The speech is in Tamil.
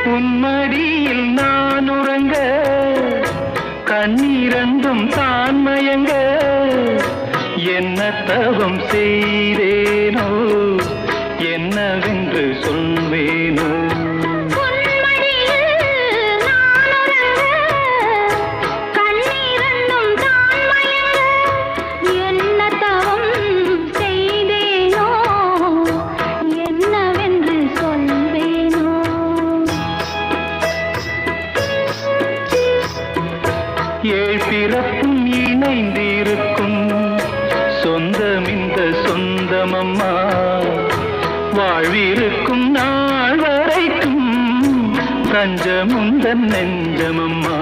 உன்மடியில் நான் உறங்க கண்ணீரந்தும் தான் மயங்க என்ன தவம் செய்தேனோ என்னவென்று சொல்வேனோ ஏழ் பிறப்பும் இணைந்திருக்கும் சொந்தம் இந்த சொந்தமம்மா வாழ்விருக்கும் நாள் வரைக்கும் தஞ்சமுந்தன் நெஞ்சமம்மா